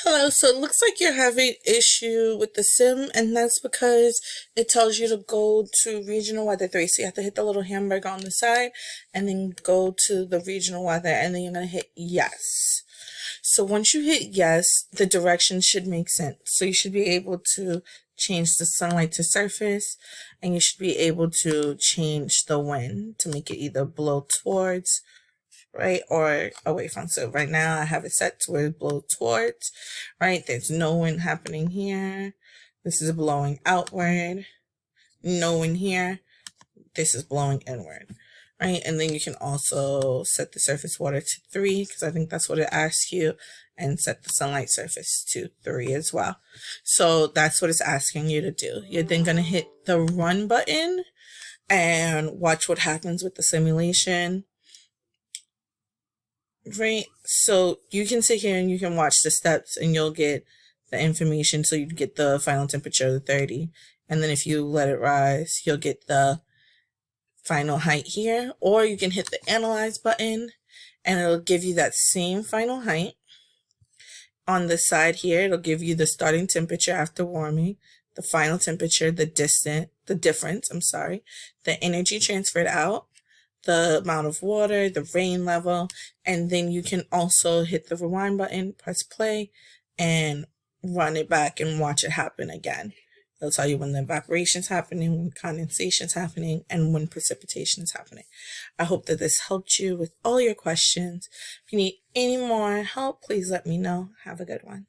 Hello, so it looks like you're having issue with the sim, and that's because it tells you to go to regional weather 3. So you have to hit the little hamburger on the side and then go to the regional weather, and then you're going to hit yes. So once you hit yes, the directions should make sense. So you should be able to change the sunlight to surface, and you should be able to change the wind to make it either blow towards, right, or away from. So right now I have it set to where it blows towards, right? There's no wind happening here. This is blowing outward. No wind here. This is blowing inward, right? And then you can also set the surface water to 3, because I think that's what it asks you, and set the sunlight surface to 3 as well. So that's what it's asking you to do. You're then going to hit the run button and watch what happens with the simulation. Right, so you can sit here and you can watch the steps and you'll get the information. So you get the final temperature, the 30, and then if you let it rise, you'll get the final height here. Or you can hit the analyze button and it'll give you that same final height. On the side here, it'll give you the starting temperature after warming, the final temperature, the difference, the energy transferred out, the amount of water, the rain level, and then you can also hit the rewind button, press play, and run it back and watch it happen again. It'll tell you when the evaporation's happening, when condensation's happening, and when precipitation is happening. I hope that this helped you with all your questions. If you need any more help, please let me know. Have a good one.